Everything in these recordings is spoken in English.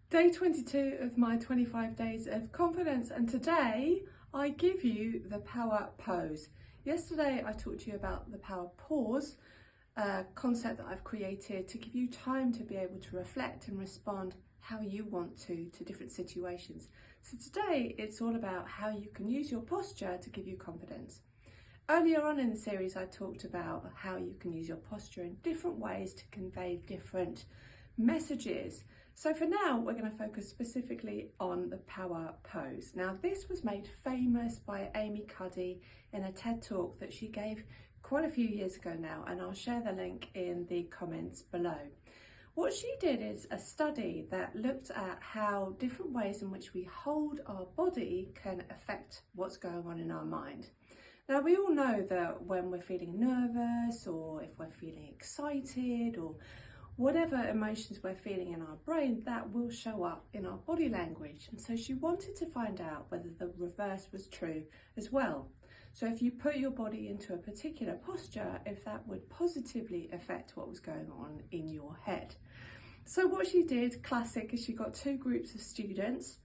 Day 22 of my 25 days of confidence, and today I give you the power pose. Yesterday I talked to you about the power pause, a concept that I've created to give you time to be able to reflect and respond how you want to different situations. So today it's all about how you can use your posture to give you confidence. Earlier on in the series I talked about how you can use your posture in different ways to convey different messages. So for now, we're going to focus specifically on the power pose. Now, this was made famous by Amy Cuddy in a TED Talk that she gave quite a few years ago now, and I'll share the link in the comments below. What she did is a study that looked at how different ways in which we hold our body can affect what's going on in our mind. Now, we all know that when we're feeling nervous, or if we're feeling excited, or whatever emotions we're feeling in our brain, that will show up in our body language. And so she wanted to find out whether the reverse was true as well. So if you put your body into a particular posture, if that would positively affect what was going on in your head. So what she did, classic, is she got two groups of students.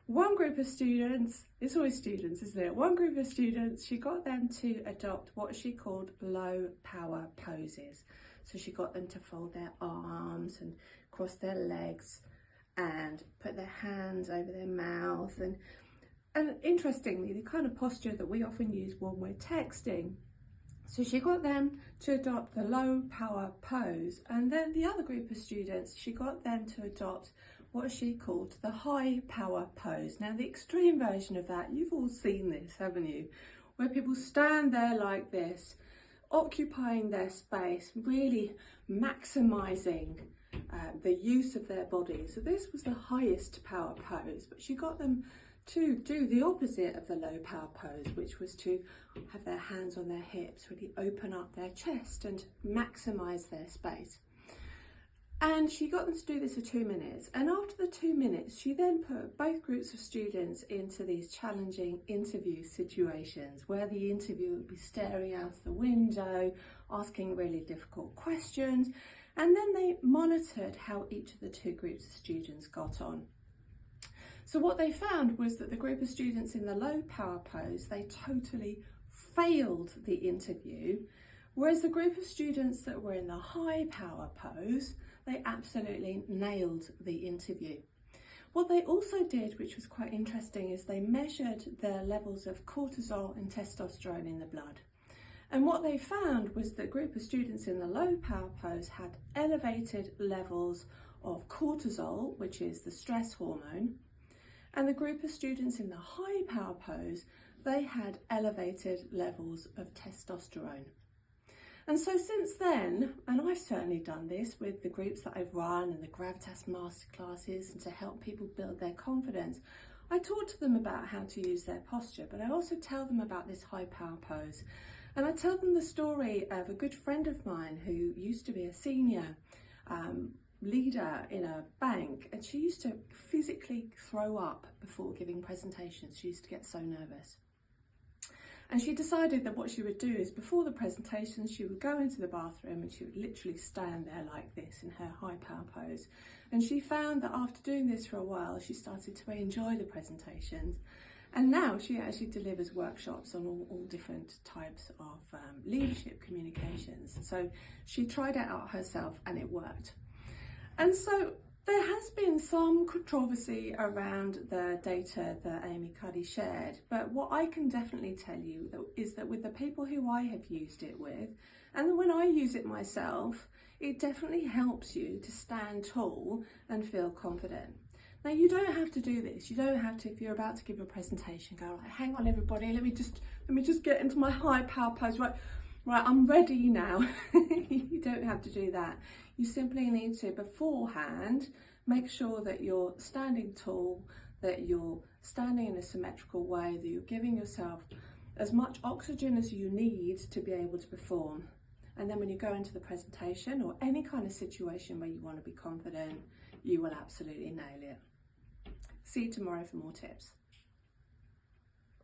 One group of students, it's always students, isn't it? One group of students, she got them to adopt what she called low power poses. So she got them to fold their arms and cross their legs and put their hands over their mouth. And interestingly, the kind of posture that we often use when we're texting. So she got them to adopt the low power pose. And then the other group of students, she got them to adopt what she called the high power pose. Now, the extreme version of that, you've all seen this, haven't you? Where people stand there like this, occupying their space, really maximising the use of their body. So this was the highest power pose, but she got them to do the opposite of the low power pose, which was to have their hands on their hips, really open up their chest and maximise their space. And she got them to do this for 2 minutes. And after the 2 minutes, she then put both groups of students into these challenging interview situations where the interviewer would be staring out the window, asking really difficult questions. And then they monitored how each of the two groups of students got on. So what they found was that the group of students in the low power pose, they totally failed the interview, whereas the group of students that were in the high power pose, they absolutely nailed the interview. What they also did, which was quite interesting, is they measured their levels of cortisol and testosterone in the blood. And what they found was that group of students in the low power pose had elevated levels of cortisol, which is the stress hormone, and the group of students in the high power pose, they had elevated levels of testosterone. And so since then, and I've certainly done this with the groups that I've run and the Gravitas Masterclasses, and to help people build their confidence, I talk to them about how to use their posture, but I also tell them about this high power pose. And I tell them the story of a good friend of mine who used to be a senior leader in a bank, and she used to physically throw up before giving presentations. She used to get so nervous. And she decided that what she would do is before the presentation, she would go into the bathroom and she would literally stand there like this in her high power pose. And she found that after doing this for a while, she started to enjoy the presentations. And now she actually delivers workshops on all different types of leadership communications. So she tried it out herself and it worked. And so there has been some controversy around the data that Amy Cuddy shared, but what I can definitely tell you is that with the people who I have used it with, and when I use it myself, it definitely helps you to stand tall and feel confident. Now, you don't have to do this. You don't have to, if you're about to give a presentation, go, right, hang on everybody, let me just get into my high power pose, right, I'm ready now. You don't have to do that. You simply need to, beforehand, make sure that you're standing tall, that you're standing in a symmetrical way, that you're giving yourself as much oxygen as you need to be able to perform. And then when you go into the presentation or any kind of situation where you want to be confident, you will absolutely nail it. See you tomorrow for more tips.